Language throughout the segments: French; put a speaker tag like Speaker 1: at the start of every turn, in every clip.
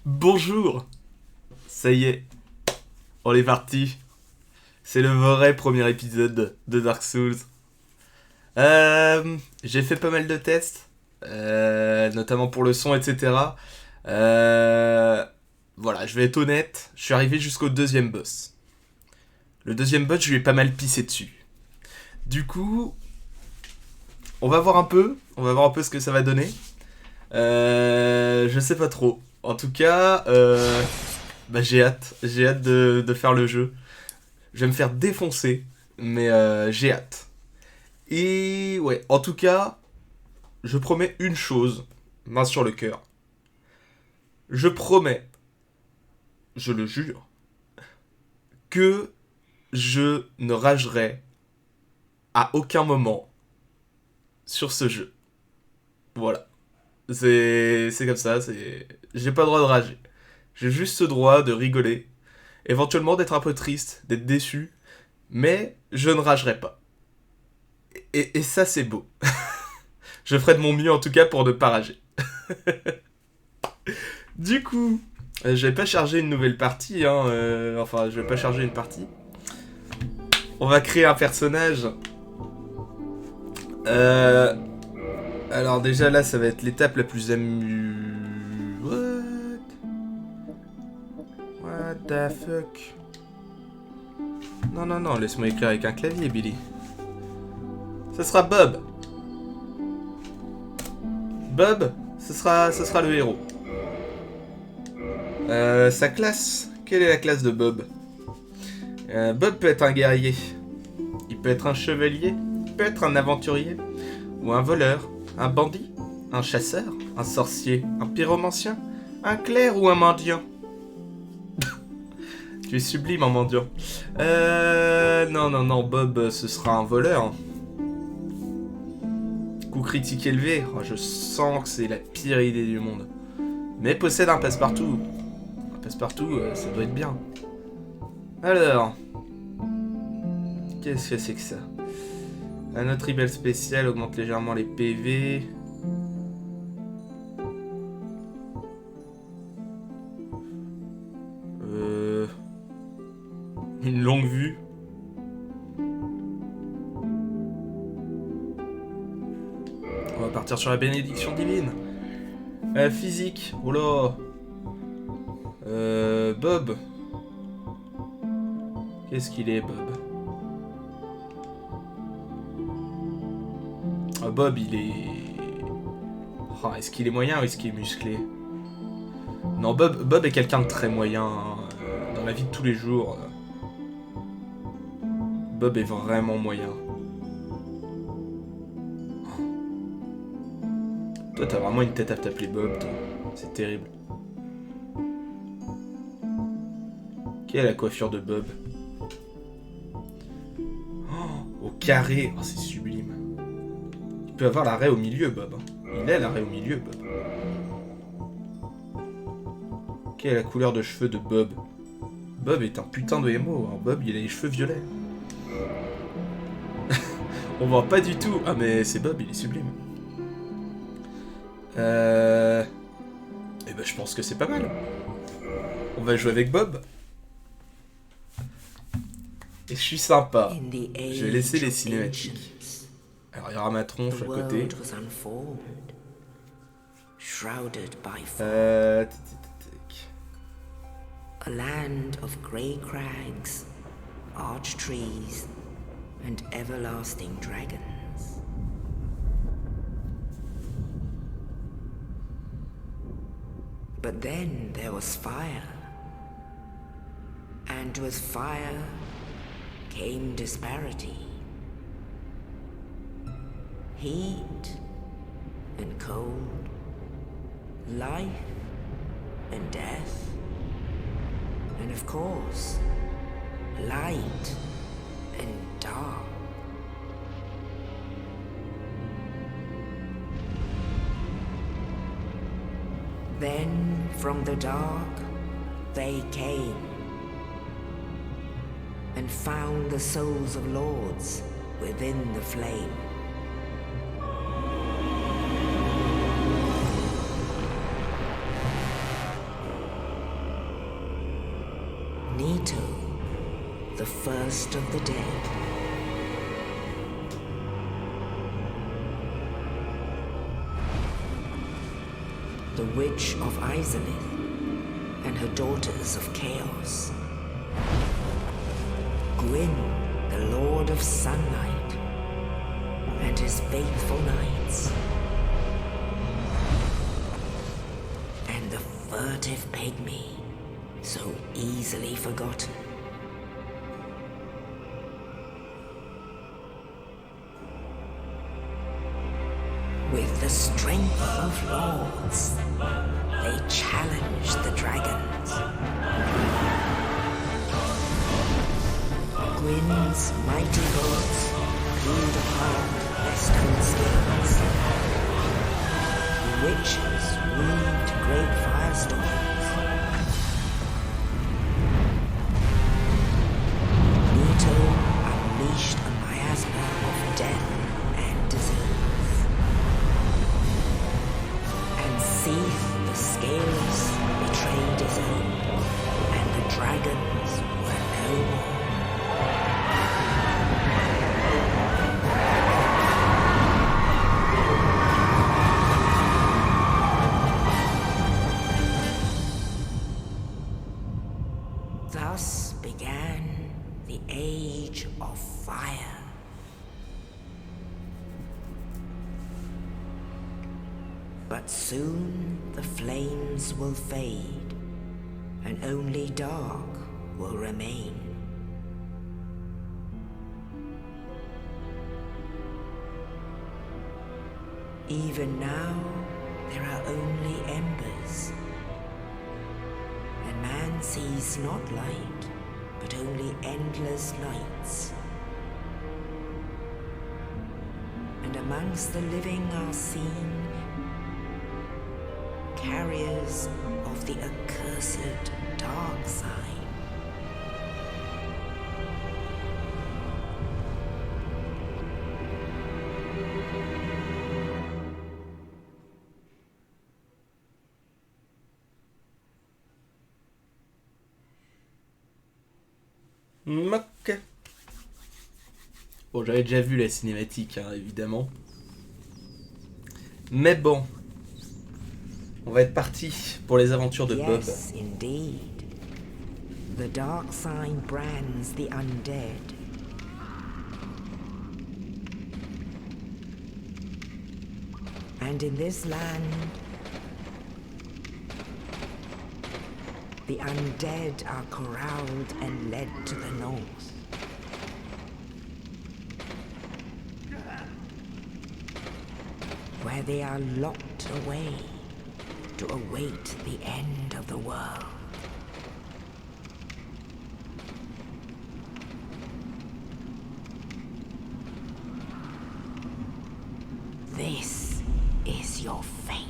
Speaker 1: Bonjour. Ça y est, on est parti. C'est le vrai premier épisode de Dark Souls. J'ai fait pas mal de tests, notamment pour le son, etc. Voilà, je vais être honnête, je suis arrivé jusqu'au deuxième boss. Le deuxième boss, je lui ai pas mal pissé dessus. Du coup, on va voir un peu ce que ça va donner. Je sais pas trop. En tout cas, j'ai hâte de faire le jeu. Je vais me faire défoncer, mais j'ai hâte. Et ouais, en tout cas, je promets une chose, main sur le cœur. Je promets, je le jure, que je ne ragerai à aucun moment sur ce jeu. Voilà. C'est comme ça, j'ai pas le droit de rager. J'ai juste le droit de rigoler, éventuellement d'être un peu triste, d'être déçu, mais je ne ragerai pas. Et ça, c'est beau. Je ferai de mon mieux en tout cas pour ne pas rager. Du coup, je vais pas charger une nouvelle partie, hein. Enfin, je vais pas charger une partie. On va créer un personnage. Alors déjà là, ça va être l'étape la plus What the fuck? Non, laisse-moi écrire avec un clavier, Billy. Ce sera Bob. Bob, ce sera le héros. Sa classe. Quelle est la classe de Bob? Bob peut être un guerrier. Il peut être un chevalier. Il peut être un aventurier. Ou un voleur. Un bandit. Un chasseur. Un sorcier. Un pyromancien. Un clerc ou un mendiant. Tu es sublime en mendiant. Non, Bob, ce sera un voleur. Coup critique élevé. Oh, je sens que c'est la pire idée du monde. Mais possède un passe-partout. Un passe-partout, ça doit être bien. Alors. Qu'est-ce que c'est que ça? Un autre rebelle spécial augmente légèrement les PV. Une longue vue. On va partir sur la bénédiction divine. Physique. Oh là. Bob. Qu'est-ce qu'il est, Bob? Ah, Bob, il est... Oh, est-ce qu'il est moyen ou est-ce qu'il est musclé? Non, Bob est quelqu'un de très moyen, hein. Dans la vie de tous les jours. Bob est vraiment moyen. Toi, t'as vraiment une tête à t'appeler Bob, toi. C'est terrible. Quelle est la coiffure de Bob? Oh, au carré. Oh, c'est sublime. Il peut avoir l'arrêt au milieu, Bob. Il a l'arrêt au milieu, Bob. Quelle est la couleur de cheveux de Bob? Bob est un putain de hémo. Hein. Bob, il a les cheveux violets. On voit pas du tout. Ah, mais c'est Bob, il est sublime. Eh ben, je pense que c'est pas mal. On va jouer avec Bob. Et je suis sympa. Je vais laisser les cinématiques. Alors, il y aura ma tronche à côté.
Speaker 2: A land of grey crags, arch trees, and everlasting dragons. But then there was fire, and with fire came disparity. Heat and cold, life and death, and of course, light and dark. Then from the dark they came and found the souls of lords within the flame. the first of the dead. The Witch of Izalith and her daughters of Chaos. Gwyn, the Lord of Sunlight, and his faithful knights. And the furtive pygmy, so easily forgotten. With the strength of lords, they challenged the dragons. Gwyn's mighty bullets peeled apart their stone skins. The witches weaved great firestorms. Leto unleashed a miasma of death and disease. And Seath the Scaleless betrayed his own, and the dragons were no more. Thus began the Age of Fire. But soon the flames will fade, and only dark will remain. Even now, there are only embers. And man sees not light, but only endless nights. And amongst the living are seen carriers of the accursed dark side.
Speaker 1: Ok. Bon, j'avais déjà vu la cinématique, hein, évidemment. Mais bon, on va être parti pour les aventures de Bob.
Speaker 2: Yes, indeed. The dark sign brands the undead. And in this land, the undead are corralled and led to the north. Where they are locked away to await the end of the world. This is your fate.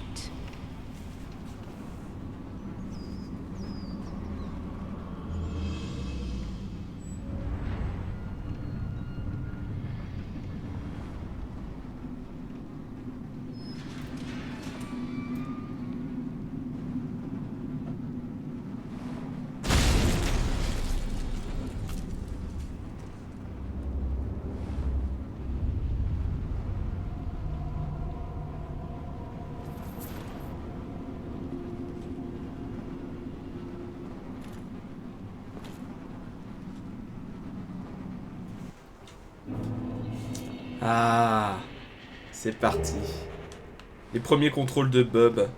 Speaker 1: Ah, c'est parti. Les premiers contrôles de Bob.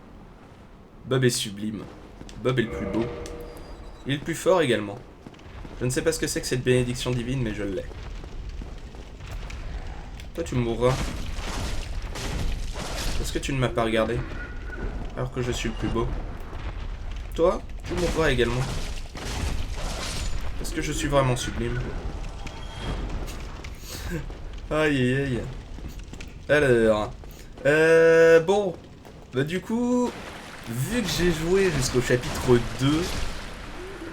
Speaker 1: Bob est sublime. Bob est le plus beau. Il est le plus fort également. Je ne sais pas ce que c'est que cette bénédiction divine, mais je l'ai. Toi, tu mourras. Parce que tu ne m'as pas regardé. Alors que je suis le plus beau. Toi, tu mourras également. Parce que je suis vraiment sublime. Aïe aïe aïe. Alors. Bon. Bah du coup, vu que j'ai joué jusqu'au chapitre 2.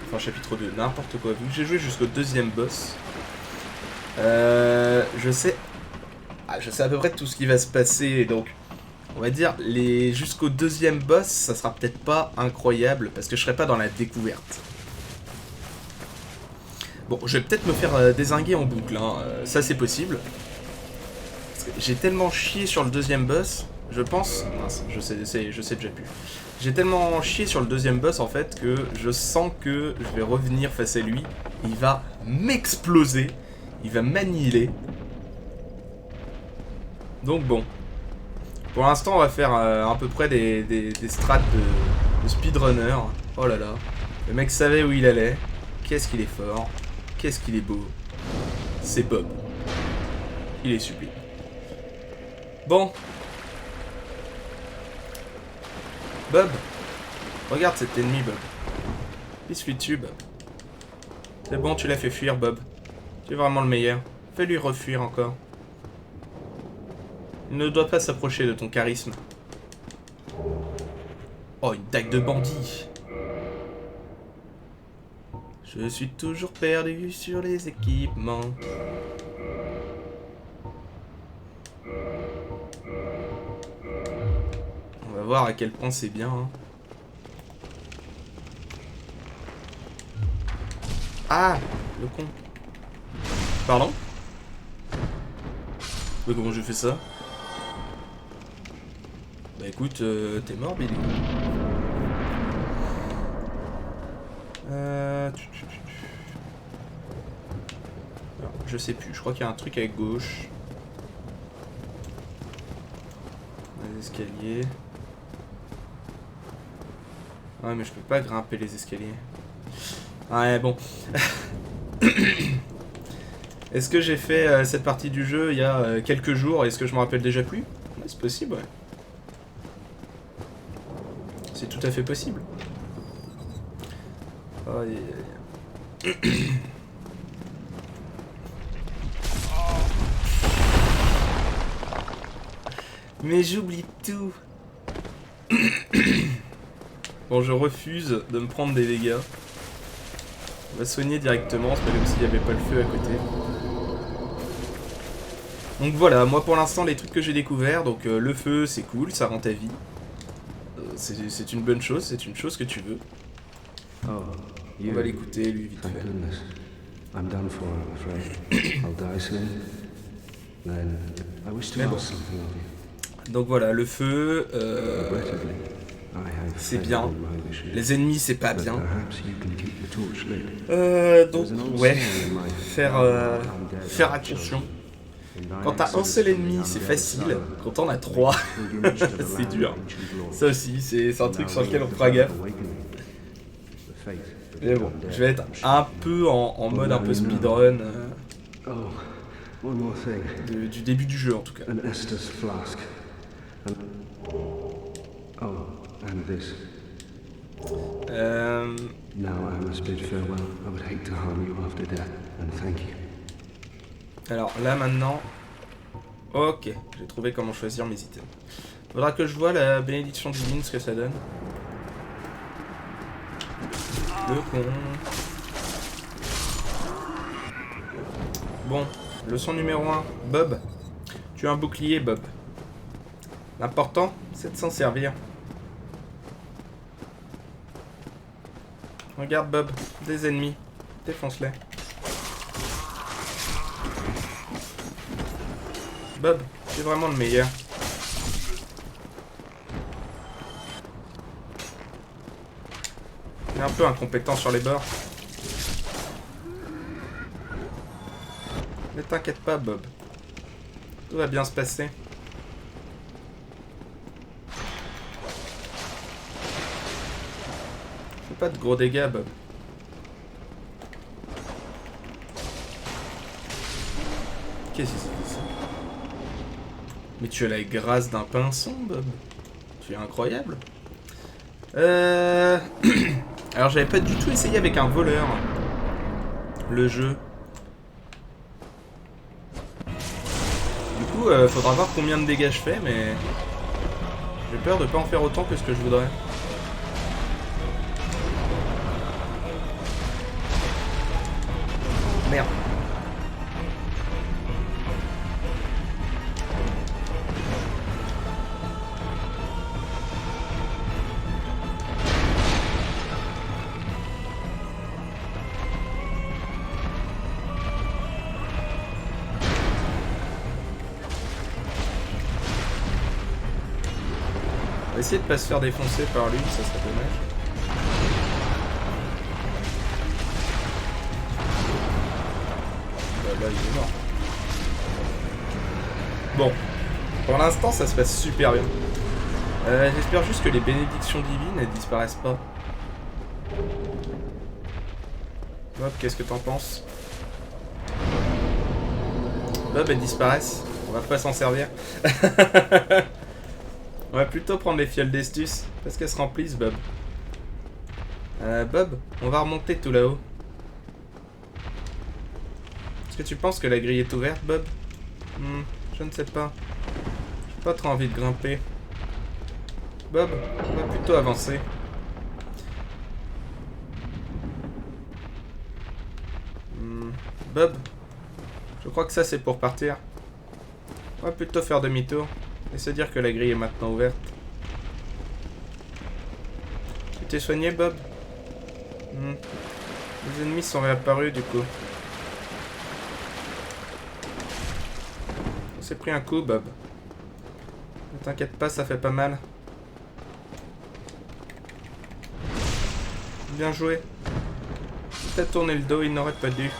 Speaker 1: Enfin chapitre 2, n'importe quoi. Vu que j'ai joué jusqu'au deuxième boss. Je sais à peu près tout ce qui va se passer. Donc, on va dire, jusqu'au deuxième boss, ça sera peut-être pas incroyable. Parce que je serai pas dans la découverte. Bon, je vais peut-être me faire dézinguer en boucle, hein. Ça c'est possible. J'ai tellement chié sur le deuxième boss, je pense... Mince, je sais déjà plus. J'ai tellement chié sur le deuxième boss en fait que je sens que je vais revenir face à lui. Il va m'exploser. Il va m'annihiler. Donc bon. Pour l'instant on va faire à peu près des strats de speedrunner. Oh là là. Le mec savait où il allait. Qu'est-ce qu'il est fort. Qu'est-ce qu'il est beau. C'est Bob. Il est sublime. Bon. Bob. Regarde cet ennemi, Bob. Pisse-lui dessus, Bob. C'est bon, tu l'as fait fuir, Bob. Tu es vraiment le meilleur. Fais-lui refuir encore. Il ne doit pas s'approcher de ton charisme. Oh, une dague de bandit. Je suis toujours perdu sur les équipements. On va voir à quel point c'est bien. Hein. Ah, le con. Pardon? Mais comment je fais ça? Bah écoute, t'es mort, Billy. Alors, je sais plus, je crois qu'il y a un truc à gauche. Les escaliers. Ouais, mais je peux pas grimper les escaliers. Ouais, bon. Est-ce que j'ai fait cette partie du jeu il y a quelques jours? Est-ce que je me rappelle déjà plus? Ouais, c'est possible, ouais. C'est tout à fait possible. Oh, mais j'oublie tout. Bon, je refuse de me prendre des dégâts. On va soigner directement, c'est pas comme s'il n'y avait pas le feu à côté. Donc voilà, moi pour l'instant les trucs que j'ai découverts, donc le feu c'est cool, ça rend ta vie. C'est une bonne chose, c'est une chose que tu veux. On va l'écouter lui vite fait.
Speaker 3: I'm done for, I'm afraid. I'll die soon. Then I wish to ask something of you.
Speaker 1: Donc voilà, le feu, c'est bien. Les ennemis, c'est pas bien. Donc, ouais, faire attention. Quand t'as un seul ennemi, c'est facile. Quand t'en as trois, c'est dur. Ça aussi, c'est un truc sur lequel on fera gaffe. Mais bon, je vais être un peu en mode un peu speedrun du début du jeu en tout cas. Alors là maintenant, ok, j'ai trouvé comment choisir mes items. Faudra que je vois la bénédiction divine, ce que ça donne. Le con. Bon, leçon numéro 1. Bob, tu as un bouclier, Bob. L'important, c'est de s'en servir. Regarde, Bob, des ennemis. Défonce-les. Bob, c'est vraiment le meilleur. Il est un peu incompétent sur les bords. Ne t'inquiète pas, Bob. Tout va bien se passer. Fais pas de gros dégâts, Bob. Qu'est-ce que c'est ça? Mais tu as la grâce d'un pinson, Bob. Tu es incroyable. Alors j'avais pas du tout essayé avec un voleur. Le jeu. Du coup, faudra voir combien de dégâts je fais, mais... j'ai peur de pas en faire autant que ce que je voudrais. Merde. essayer de pas se faire défoncer par lui, ça serait dommage. Bah là, il est mort. Bon. Pour l'instant, ça se passe super bien. J'espère juste que les bénédictions divines, elles disparaissent pas. Bob, qu'est-ce que t'en penses? Bob, elles disparaissent. On va pas s'en servir. On va plutôt prendre les fioles d'estus. Parce qu'elles se remplissent, Bob. Bob, on va remonter tout là-haut. Est-ce que tu penses que la grille est ouverte, Bob? Je ne sais pas. J'ai pas trop envie de grimper. Bob, on va plutôt avancer. Bob, je crois que ça c'est pour partir. On va plutôt faire demi-tour et se dire que la grille est maintenant ouverte. Tu t'es soigné, Bob? Les ennemis sont réapparus du coup. On s'est pris un coup, Bob. Ne t'inquiète pas, ça fait pas mal. Bien joué. T'as tourné le dos, il n'aurait pas dû.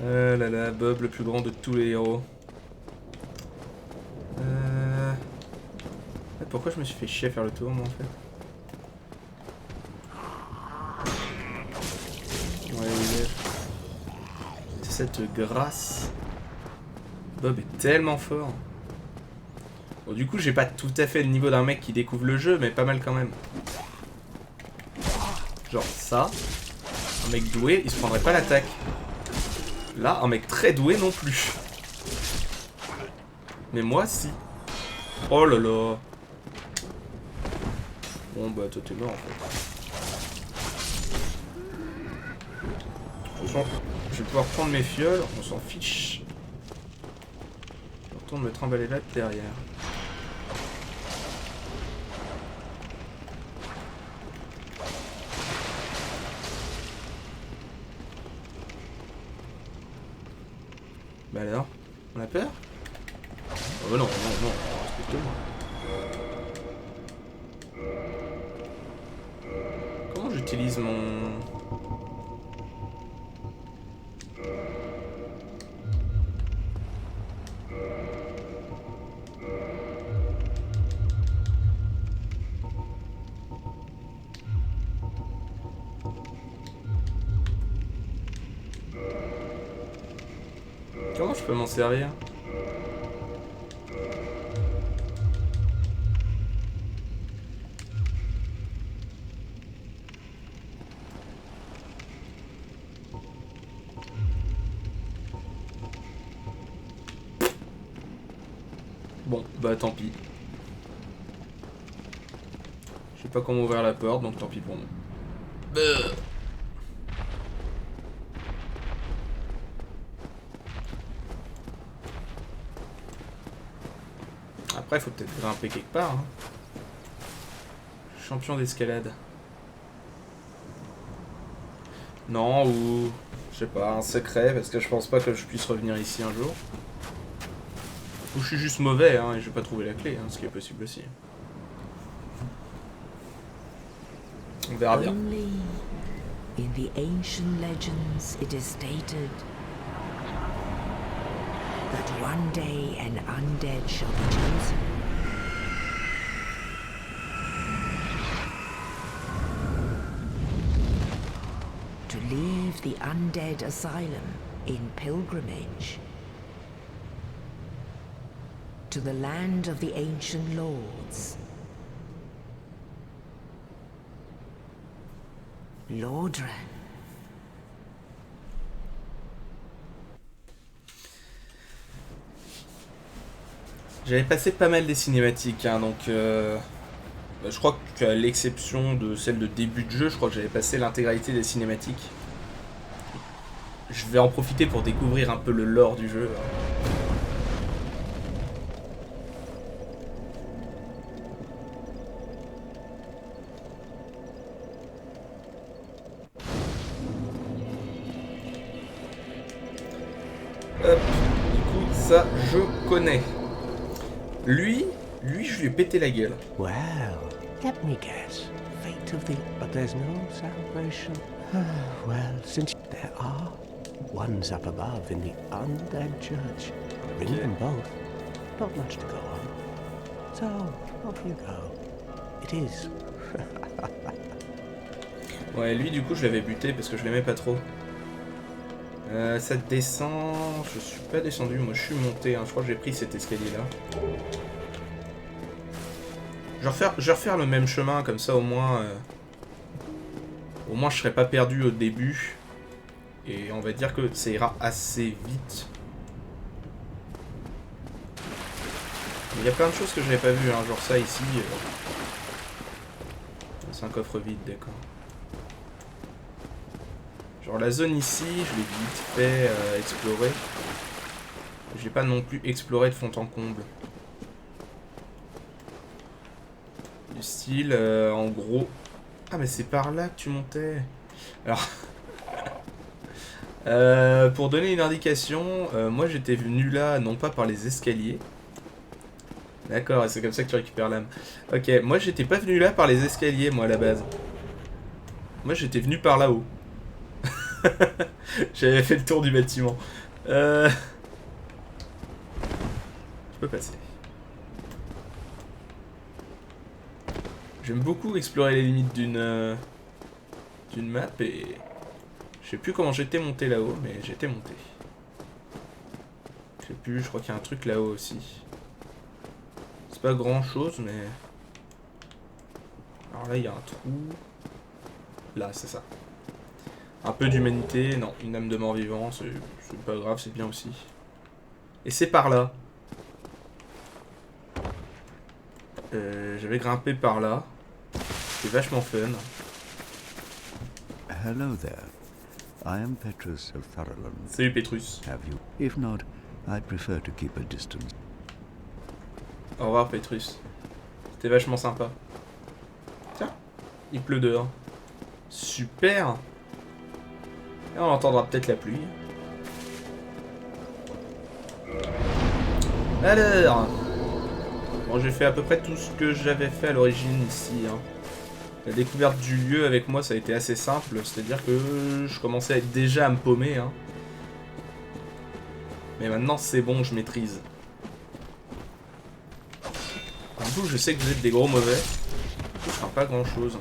Speaker 1: Ah là là, Bob, le plus grand de tous les héros. Pourquoi je me suis fait chier à faire le tour, moi, en fait? Ouais, oui, c'est cette grâce. Bob est tellement fort. Bon, du coup, j'ai pas tout à fait le niveau d'un mec qui découvre le jeu, mais pas mal quand même. Genre ça, un mec doué, il se prendrait pas l'attaque. Là, un mec très doué non plus. Mais moi, si. Oh là là. Bon, bah, toi, t'es mort, en fait. Je vais pouvoir prendre mes fioles, on s'en fiche. Je retourne me trimballer là derrière. Bah alors, on a peur? Oh non, non, non, respecte-moi. Comment j'utilise mon... Comment je peux m'en servir? Bon, bah tant pis. Je sais pas comment ouvrir la porte, donc tant pis pour moi. Après, il faut peut-être grimper quelque part. Hein. Champion d'escalade. Non, ou... Je sais pas, un secret, parce que je pense pas que je puisse revenir ici un jour. Ou je suis juste mauvais, hein, et je vais pas trouver la clé, hein, ce qui est possible aussi. On verra bien.
Speaker 2: Only in the ancient legends it is stated that one day an undead shall be chosen. To leave the undead asylum in pilgrimage to the land of the ancient lords. Lordran.
Speaker 1: J'avais passé pas mal des cinématiques, hein, donc je crois qu'à l'exception de celle de début de jeu, je crois que j'avais passé l'intégralité des cinématiques. Je vais en profiter pour découvrir un peu le lore du jeu. Hop, du coup, ça, je connais. Lui, je lui ai pété la gueule.
Speaker 3: Well, let me guess. Fate of the... But there's no salvation. Well, since there are ones up above in the undead church, bring them both. Not much to go on. So, off you go. It is.
Speaker 1: Ouais, lui, du coup, je l'avais buté parce que je l'aimais pas trop. Ça descend... Je suis pas descendu, moi je suis monté. Hein. Je crois que j'ai pris cet escalier-là. Je vais refaire le même chemin, comme ça au moins... Au moins je serai pas perdu au début. Et on va dire que ça ira assez vite. Il y a plein de choses que je n'avais pas vues, hein. Genre ça ici. C'est un coffre vide, d'accord. Genre la zone ici, je l'ai vite fait explorer. J'ai pas non plus exploré de fond en comble. Du style, en gros... Ah mais c'est par là que tu montais. Alors... pour donner une indication, moi j'étais venu là, non pas par les escaliers. D'accord, et c'est comme ça que tu récupères l'âme. Ok, moi j'étais pas venu là par les escaliers, moi à la base. Moi j'étais venu par là-haut. J'avais fait le tour du bâtiment. Je peux passer. J'aime beaucoup explorer les limites d'une map et... Je sais plus comment j'étais monté là-haut, mais j'étais monté. Je sais plus, je crois qu'il y a un truc là-haut aussi. C'est pas grand-chose, mais... Alors là, il y a un trou. Là, c'est ça. Un peu d'humanité, non, une âme de mort-vivant, c'est pas grave, c'est bien aussi. Et c'est par là. J'avais grimpé par là. C'était vachement fun.
Speaker 4: Hello there. I am Petrus of Thurland.
Speaker 1: Salut Petrus.
Speaker 4: Have you? If not, I'd prefer to keep a distance.
Speaker 1: Au revoir Petrus. C'était vachement sympa. Tiens, il pleut dehors. Super. Et on entendra peut-être la pluie. Alors, bon, j'ai fait à peu près tout ce que j'avais fait à l'origine ici. Hein. La découverte du lieu avec moi, ça a été assez simple. C'est-à-dire que je commençais déjà à me paumer. Hein. Mais maintenant, c'est bon, je maîtrise. Du coup, je sais que vous êtes des gros mauvais. Je ne ferai pas grand-chose.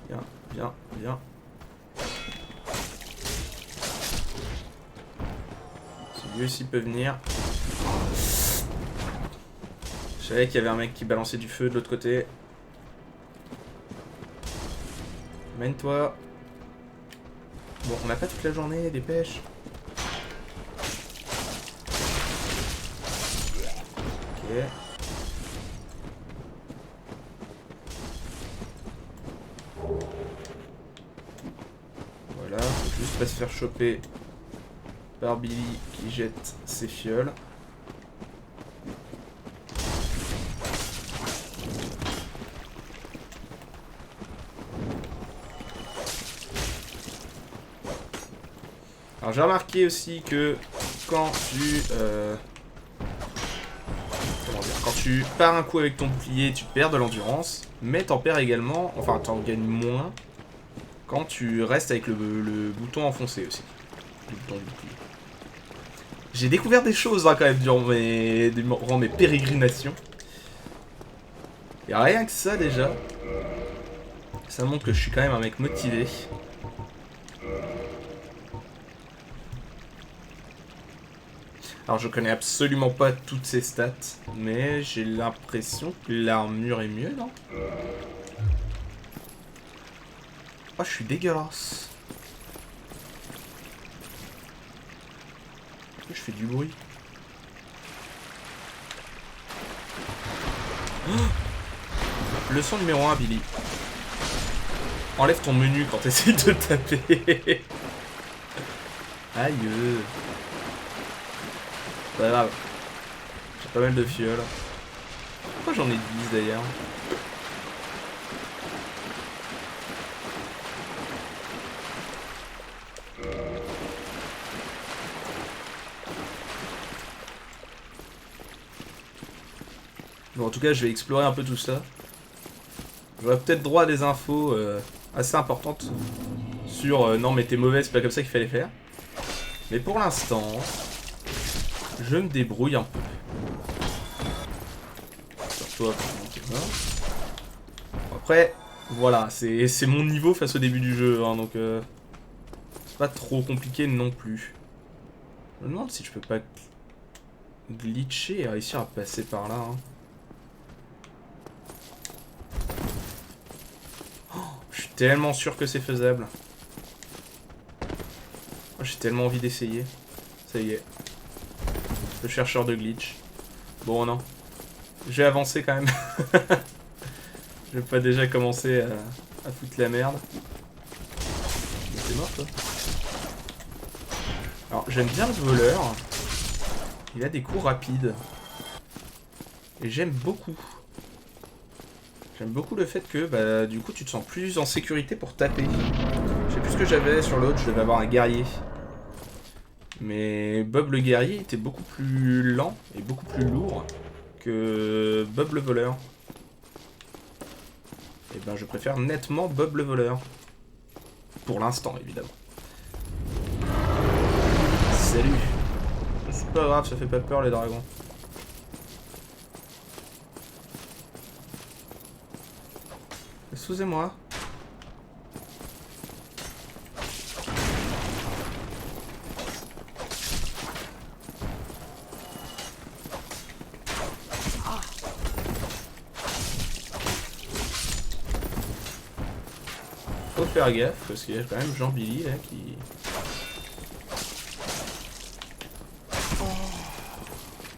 Speaker 1: Viens, viens, viens. Celui-ci peut venir. Je savais qu'il y avait un mec qui balançait du feu de l'autre côté. Mène-toi. Bon, on n'a pas toute la journée, dépêche. Ok. Voilà, faut juste pas se faire choper par Billy qui jette ses fioles. Alors j'ai remarqué aussi que quand tu pars un coup avec ton bouclier, tu perds de l'endurance, mais t'en perds également, enfin t'en gagnes moins quand tu restes avec le bouton enfoncé aussi. Le bouton bouclier. J'ai découvert des choses hein, quand même durant mes pérégrinations. Et rien que ça déjà, ça montre que je suis quand même un mec motivé. Alors je connais absolument pas toutes ces stats, mais j'ai l'impression que l'armure est mieux, non? Oh, je suis dégueulasse. Je fais du bruit. Oh, leçon numéro 1, Billy. Enlève ton menu quand t'essayes de taper. Aïe. Pas grave. J'ai pas mal de fioles. Pourquoi j'en ai 10 d'ailleurs? Bon, en tout cas, je vais explorer un peu tout ça. J'aurai peut-être droit à des infos assez importantes sur non mais t'es mauvais, c'est pas comme ça qu'il fallait faire. Mais pour l'instant, je me débrouille un peu. Sur toi, après, voilà, c'est mon niveau face au début du jeu, hein, donc c'est pas trop compliqué non plus. Je me demande si je peux pas glitcher et réussir à passer par là. Hein. Je suis tellement sûr que c'est faisable. Oh, j'ai tellement envie d'essayer. Ça y est. Le chercheur de glitch. Bon, non. Je vais avancer quand même. Je vais pas déjà commencer à foutre la merde. C'est mort, toi. Alors, j'aime bien le voleur. Il a des coups rapides. Et j'aime beaucoup. J'aime beaucoup le fait que, bah, du coup, tu te sens plus en sécurité pour taper. Je sais plus ce que j'avais sur l'autre, je devais avoir un guerrier. Mais Bob le guerrier était beaucoup plus lent et beaucoup plus lourd que Bob le voleur. Et ben, je préfère nettement Bob le voleur. Pour l'instant, évidemment. Salut. C'est pas grave, ça fait pas peur les dragons. Excusez-moi. Faut faire gaffe parce qu'il y a quand même Jean Billy là qui...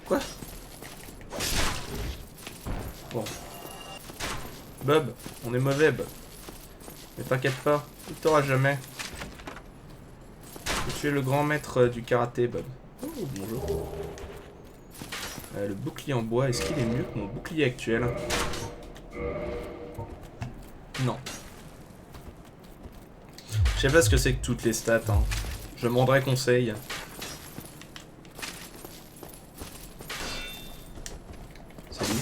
Speaker 1: Quoi? Bon. Bob, on est mauvais, Bob. Mais t'inquiète pas, il t'aura jamais. Tu es le grand maître du karaté, Bob. Oh, bonjour. Le bouclier en bois, est-ce qu'il est mieux que mon bouclier actuel? Non. Je sais pas ce que c'est que toutes les stats, hein. Je me rendrai conseil. Salut.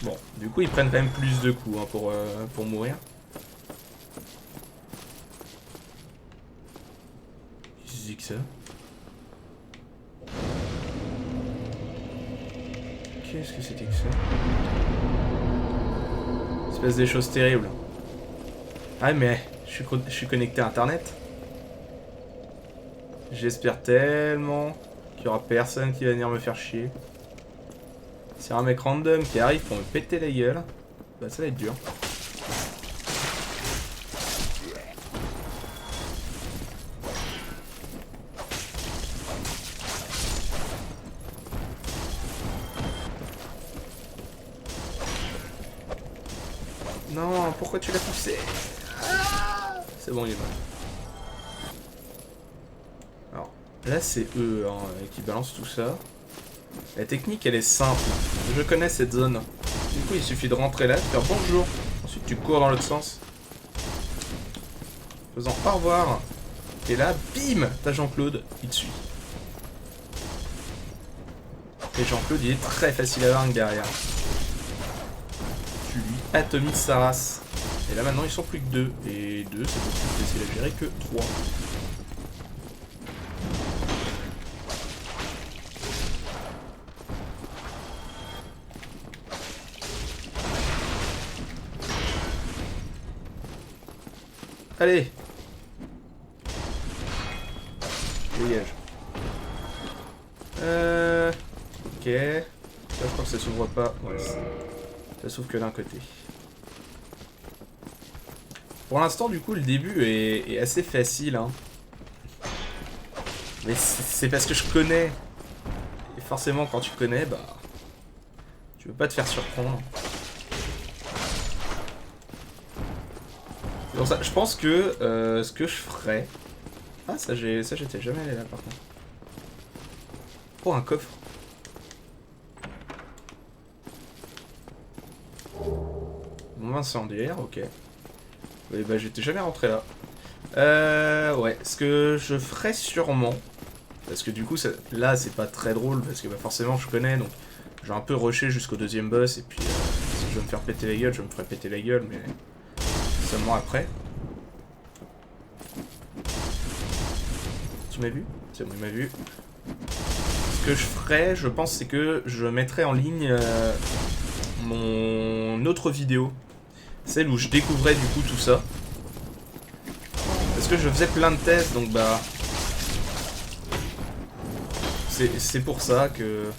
Speaker 1: Bon, du coup ils prennent quand même plus de coups hein, pour mourir. Qu'est-ce que c'est que ça? Qu'est-ce que c'était que ça? Il se passe des choses terribles. Ah mais je suis connecté à internet. J'espère tellement qu'il y aura personne qui va venir me faire chier. C'est un mec random qui arrive pour me péter la gueule. Bah ça va être dur. Non, pourquoi tu l'as poussé? C'est bon, il est mort. Alors, là c'est eux hein, qui balancent tout ça. La technique elle est simple. Je connais cette zone. Du coup il suffit de rentrer là, de faire bonjour. Ensuite tu cours dans l'autre sens. Faisant au revoir. Et là, bim, t'as Jean-Claude qui te suit. Et Jean-Claude il est très facile à vaincre derrière. Tu lui atomises sa race. Et là maintenant ils sont plus que 2. Et 2 c'est beaucoup plus facile à gérer que 3. Allez. Dégage. Ok. Là, je crois que ça s'ouvre pas. Ouais, ça s'ouvre que d'un côté. Pour l'instant, du coup, le début est assez facile. Hein. Mais c'est parce que je connais. Et forcément, quand tu connais, bah... tu veux pas te faire surprendre. C'est pour ça, je pense que ce que je ferais... Ah, ça j'étais jamais allé là, par contre. Oh, un coffre. Bombe incendiaire, ok. Oui, bah j'étais jamais rentré là. Ouais, ce que je ferais sûrement, Parce que du coup, là, c'est pas très drôle, parce que bah, forcément, je connais, donc j'ai un peu rushé jusqu'au deuxième boss, et puis si je veux me faire péter la gueule, je me ferai péter la gueule, mais seulement après. Tu m'as vu? C'est bon, il m'a vu. Ce que je ferais, je pense, c'est que je mettrai en ligne mon autre vidéo. Celle où je découvrais du coup tout ça. Parce que je faisais plein de tests, donc bah... C'est pour ça que...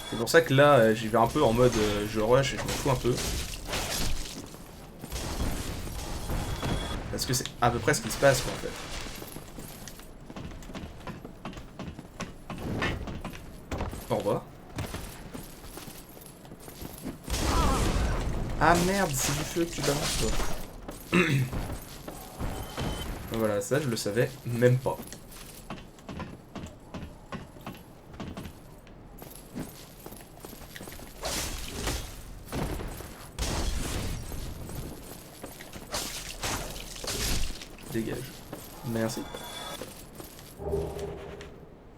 Speaker 1: C'est pour ça que là, j'y vais un peu en mode je rush et je m'en fous un peu. Parce que c'est à peu près ce qui se passe, quoi, en fait. Au revoir. Ah merde, c'est du feu que tu balances, toi. Voilà, ça je le savais même pas. Dégage. Merci.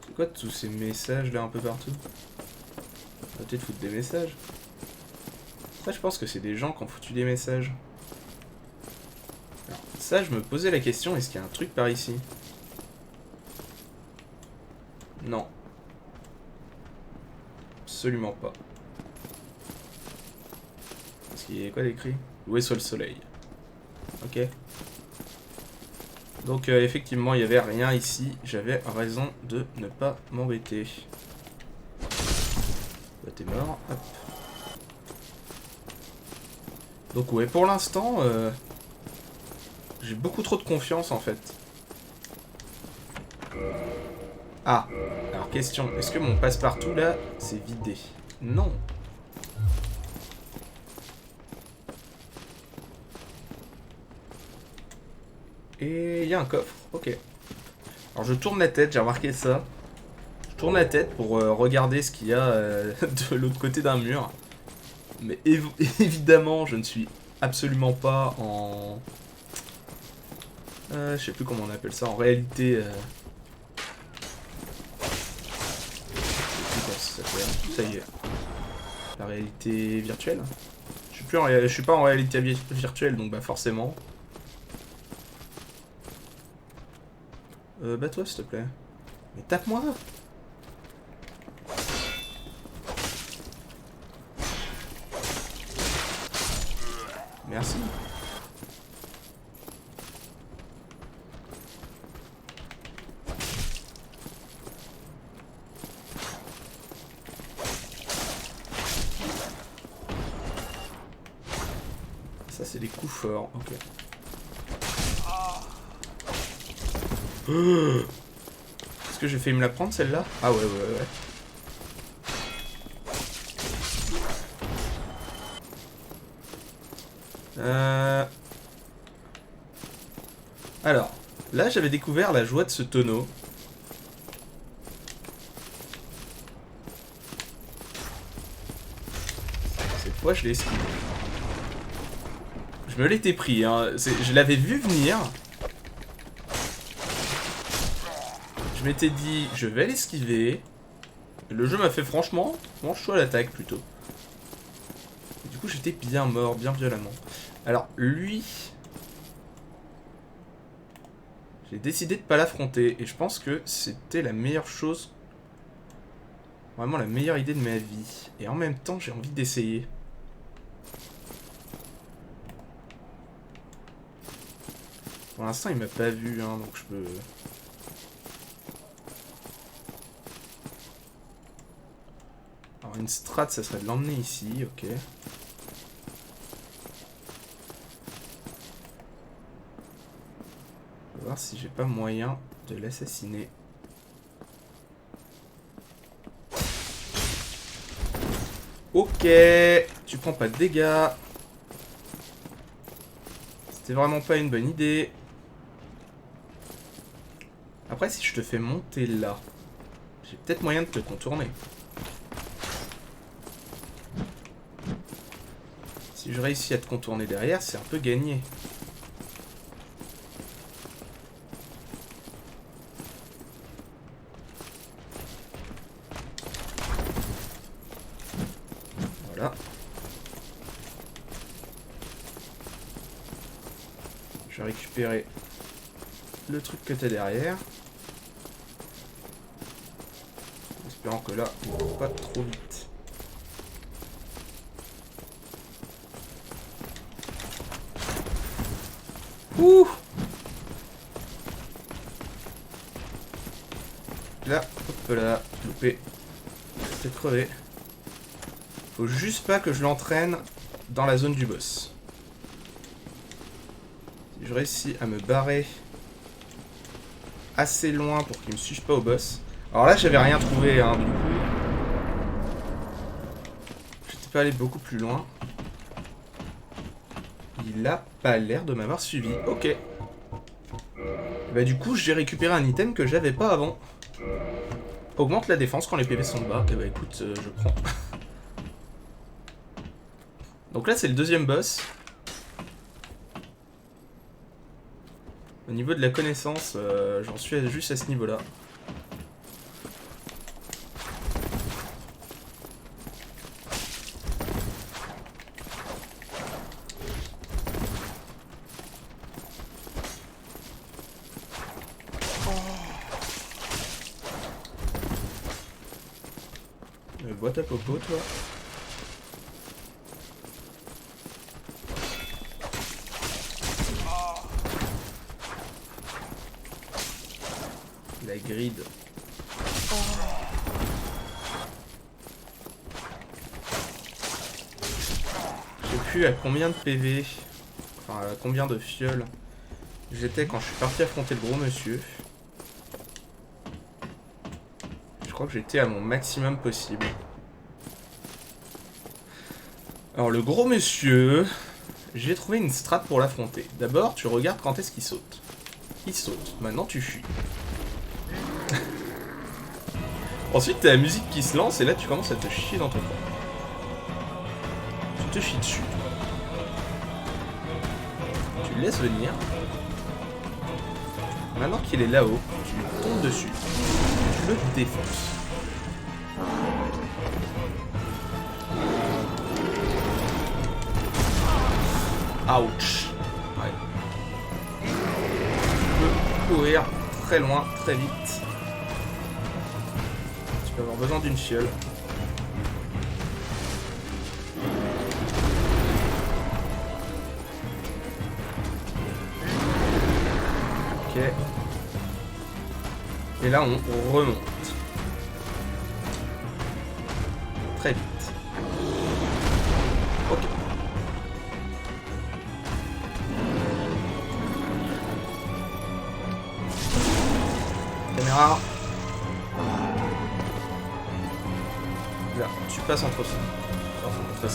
Speaker 1: C'est quoi tous ces messages là un peu partout? On va peut-être foutre des messages. Ça, je pense que c'est des gens qui ont foutu des messages. Alors, ça, je me posais la question, est-ce qu'il y a un truc par ici? Non. Absolument pas. Est-ce qu'il y a quoi d'écrit? Louer soit le soleil. Ok. Donc effectivement il n'y avait rien ici, j'avais raison de ne pas m'embêter. Bah, t'es mort, hop. Donc ouais, pour l'instant, j'ai beaucoup trop de confiance en fait. Ah, alors question, est-ce que mon passe-partout là, c'est vidé? Non. Et il y a un coffre, ok. Alors je tourne la tête, j'ai remarqué ça. Je tourne la tête pour regarder ce qu'il y a de l'autre côté d'un mur. Mais évidemment, je ne suis absolument pas en... je sais plus comment on appelle ça, en réalité... Ça y est. La réalité virtuelle. Je suis pas en réalité virtuelle, donc bah forcément... Bah toi s'il te plaît. Mais tape-moi. Merci. Ça c'est des coups forts, ok. Est-ce que j'ai failli me la prendre celle-là? Ah ouais. Alors, là j'avais découvert la joie de ce tonneau. Cette fois je l'ai esquivé. Je me l'étais pris, hein. Je l'avais vu venir. Je m'étais dit, je vais l'esquiver. Le jeu m'a fait franchement choix à l'attaque plutôt. Et du coup, j'étais bien mort, bien violemment. Alors, lui... J'ai décidé de pas l'affronter. Et je pense que c'était la meilleure chose... Vraiment la meilleure idée de ma vie. Et en même temps, j'ai envie d'essayer. Pour l'instant, il m'a pas vu, hein, donc je peux... Alors une strat, ça serait de l'emmener ici, ok. On va voir si j'ai pas moyen de l'assassiner. Ok, tu prends pas de dégâts. C'était vraiment pas une bonne idée. Après, si je te fais monter là, j'ai peut-être moyen de te contourner. Si je réussis à te contourner derrière, c'est un peu gagné. Voilà. Je vais récupérer le truc que t'as derrière. En espérant que là, il ne court pas trop vite. Ouh! Là, hop là, loupé. C'est crevé. Faut juste pas que je l'entraîne dans la zone du boss. Si je réussis à me barrer assez loin pour qu'il me suive pas au boss. Alors là, j'avais rien trouvé, hein, du coup. J'étais pas allé beaucoup plus loin. Il a pas l'air de m'avoir suivi. Ok. Bah du coup, j'ai récupéré un item que j'avais pas avant. Augmente la défense quand les PV sont bas. Et bah écoute, je prends. Donc là, c'est le deuxième boss. Au niveau de la connaissance, j'en suis juste à ce niveau-là. Bois ta popo, toi. La grid. Je sais plus à combien de PV, enfin à combien de fioles j'étais quand je suis parti affronter le gros monsieur. Je crois que j'étais à mon maximum possible. Alors le gros monsieur, j'ai trouvé une strat pour l'affronter. D'abord, tu regardes quand est-ce qu'il saute. Il saute. Maintenant, tu fuis. Ensuite, t'as la musique qui se lance et là, tu commences à te chier dans ton corps. Tu te chies dessus. Tu le laisses venir. Maintenant qu'il est là-haut, tu tombes dessus. Tu le défonces. Ouch. Ouais. Tu peux courir très loin, très vite. Tu peux avoir besoin d'une fiole. Ok. Et là, on remonte. Très vite. Ok. Caméra. Là, tu passes entre ses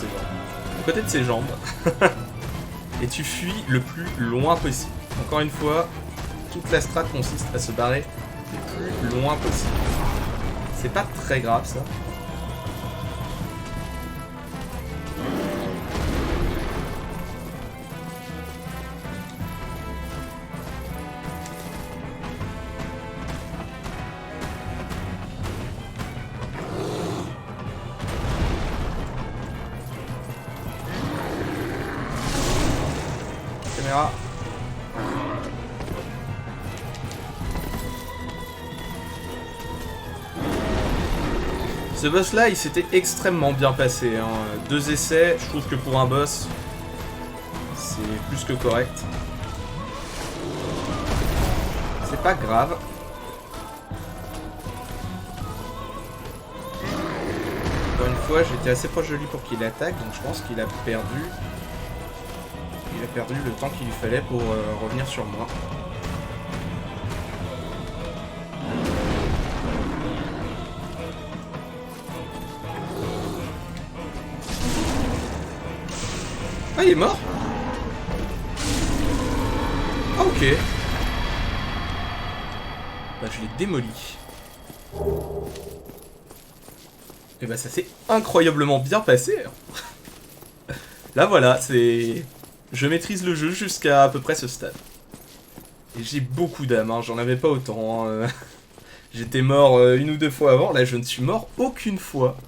Speaker 1: jambes. À côté de ses jambes. Et tu fuis le plus loin possible. Encore une fois, toute la strat consiste à se barrer le plus loin possible. C'est pas très grave ça. Caméra. Ce boss là il s'était extrêmement bien passé, hein. 2 essais, je trouve que pour un boss c'est plus que correct. C'est pas grave. Encore une fois j'étais assez proche de lui pour qu'il attaque, donc je pense qu'il a perdu. Il a perdu le temps qu'il lui fallait pour revenir sur moi. Ah, il est mort? Ah, ok. Bah, je l'ai démoli. Et bah, ça s'est incroyablement bien passé. Là, voilà, c'est... Je maîtrise le jeu jusqu'à peu près ce stade. Et j'ai beaucoup d'âme, hein, j'en avais pas autant. Hein. J'étais mort 1 ou 2 fois avant, là je ne suis mort aucune fois.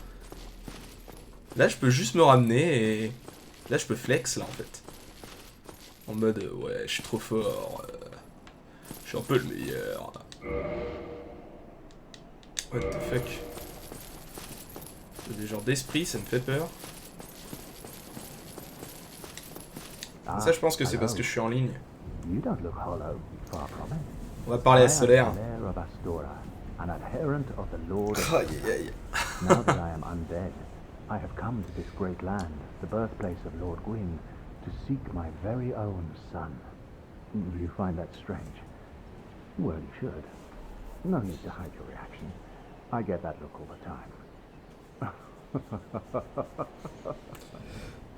Speaker 1: Là, je peux juste me ramener et... Là, je peux flex, là, en fait. En mode, ouais, je suis trop fort. Je suis un peu le meilleur. What the fuck. Des genres d'esprit, ça me fait peur. Ça, je pense que c'est parce que je suis en ligne.
Speaker 5: You don't look hollow, far from it.
Speaker 1: On va parler à Solaire.
Speaker 5: Solaire of Astora, an adherent of the Lord of
Speaker 1: Aïe aïe aïe.
Speaker 5: Now that I am undead, I have come to this great land, the birthplace of Lord Gwyn, to seek my very own son. You find that strange? Well, you should. No need to hide your reaction. I get that look all the time.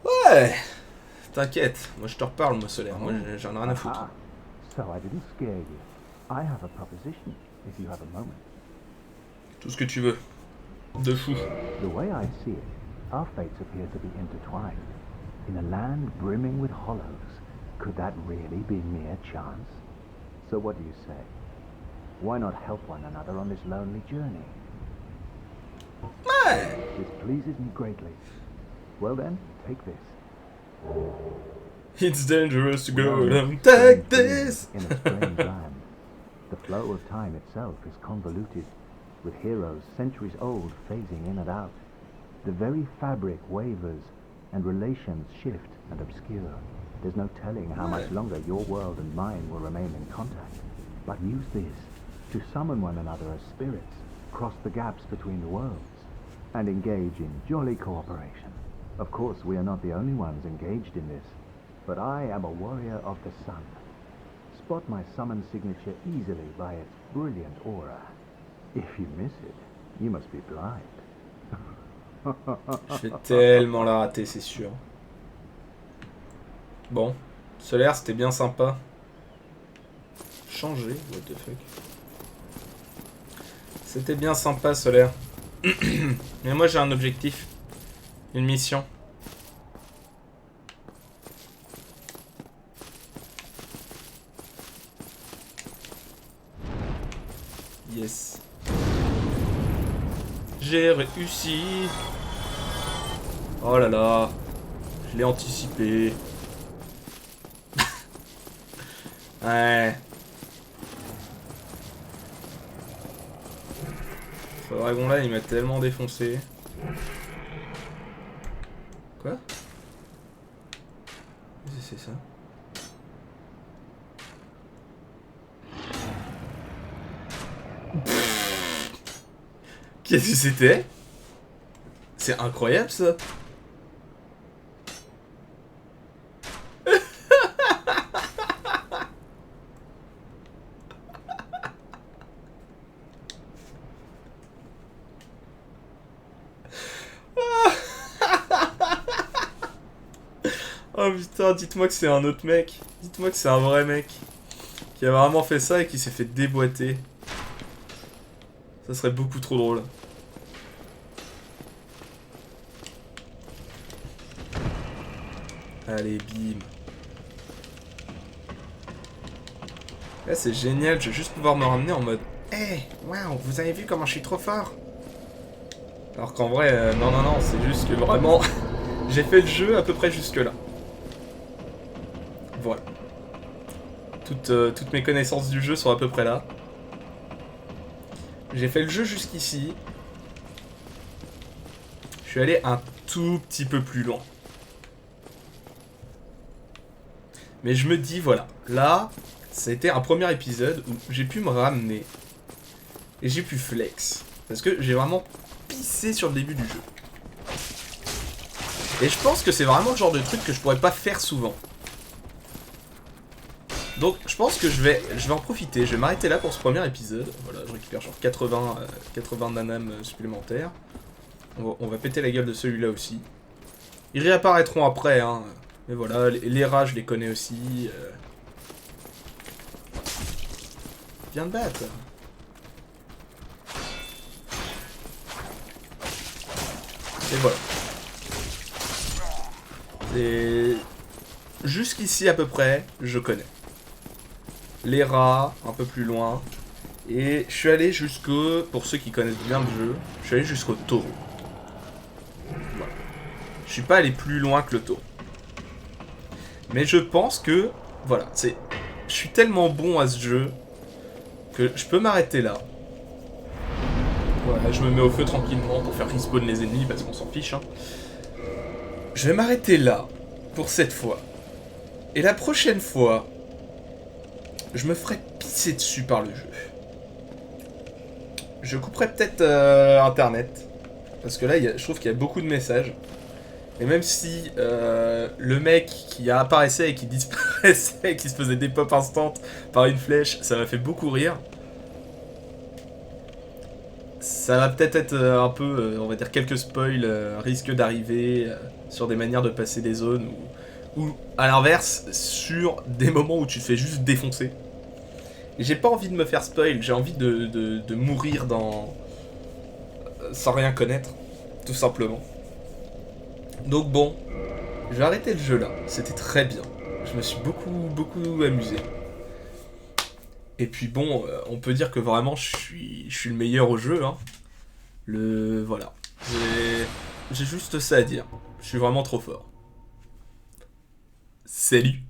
Speaker 1: Ouais. T'inquiète, moi je te reparle, moi Solaire. Moi j'en ai rien à foutre.
Speaker 5: Ah, so I didn't scare you. I have a proposition, if you have a moment.
Speaker 1: Tout ce que tu veux. De fou.
Speaker 5: The way I see it, our fates appear to be intertwined. In a land brimming with hollows, could that really be mere chance? So what do you say? Why not help one another on this lonely journey?
Speaker 1: Ouais.
Speaker 5: This pleases me greatly. Well then, take this.
Speaker 1: It's dangerous to
Speaker 5: We are
Speaker 1: go
Speaker 5: in
Speaker 1: down.
Speaker 5: a
Speaker 1: Take
Speaker 5: strange
Speaker 1: this.
Speaker 5: In a strange land. The flow of time itself is convoluted, with heroes centuries old phasing in and out. The very fabric wavers, and relations shift and obscure. There's no telling how much longer your world and mine will remain in contact. But use this to summon one another as spirits, cross the gaps between the worlds, and engage in jolly cooperation. Of course, we are not the only ones engaged in this, but I am a warrior of the sun. Spot my summon signature easily by its brilliant aura. If you miss it, you must be blind.
Speaker 1: Je vais tellement la rater, c'est sûr. Bon. Solaire, c'était bien sympa. Changer, what the fuck. C'était bien sympa, Solaire. Mais moi j'ai un objectif. Une mission. Yes. J'ai réussi. Oh là là. Je l'ai anticipé. Ouais. Ce dragon là il m'a tellement défoncé. Quoi? Qu'est-ce que c'est ça? Qu'est-ce que c'était? C'est incroyable ça. Oh putain, dites-moi que c'est un autre mec. Dites-moi que c'est un vrai mec. Qui a vraiment fait ça et qui s'est fait déboîter. Ça serait beaucoup trop drôle. Allez, bim. Là, c'est génial. Je vais juste pouvoir me ramener en mode... Hey, waouh, vous avez vu comment je suis trop fort? Alors qu'en vrai, non, c'est juste que vraiment... J'ai fait le jeu à peu près jusque-là. Voilà. Toutes mes connaissances du jeu sont à peu près là. J'ai fait le jeu jusqu'ici. Je suis allé un tout petit peu plus loin. Mais je me dis, voilà. Là, c'était un premier épisode où j'ai pu me ramener. Et j'ai pu flex. Parce que j'ai vraiment pissé sur le début du jeu. Et je pense que c'est vraiment le genre de truc que je pourrais pas faire souvent. Donc je pense que je vais en profiter, je vais m'arrêter là pour ce premier épisode. Voilà, je récupère genre 80 nanams supplémentaires. On va péter la gueule de celui-là aussi. Ils réapparaîtront après, hein. Mais voilà, les rats je les connais aussi. Viens te battre. Et voilà. C'est... Jusqu'ici à peu près, je connais. Les rats, un peu plus loin. Et je suis allé jusqu'au... Pour ceux qui connaissent bien le jeu, je suis allé jusqu'au taureau. Voilà. suis pas allé plus loin que le tour. Mais je pense que, voilà, je suis tellement bon à ce jeu que je peux m'arrêter là. Voilà, je me mets au feu tranquillement pour faire respawn les ennemis parce qu'on s'en fiche. Hein. Je vais m'arrêter là pour cette fois. Et la prochaine fois, je me ferai pisser dessus par le jeu. Je couperai peut-être Internet. Parce que là, je trouve qu'il y a beaucoup de messages. Et même si le mec qui apparaissait et qui disparaissait et qui se faisait des pop instant par une flèche, ça m'a fait beaucoup rire. Ça va peut-être être un peu, on va dire, quelques spoils risquent d'arriver sur des manières de passer des zones ou à l'inverse, sur des moments où tu te fais juste défoncer. Et j'ai pas envie de me faire spoil, j'ai envie de mourir sans rien connaître, tout simplement. Donc bon, je vais arrêter le jeu là, c'était très bien. Je me suis beaucoup amusé. Et puis bon, on peut dire que vraiment je suis le meilleur au jeu. Hein. Voilà. J'ai juste ça à dire. Je suis vraiment trop fort. Salut.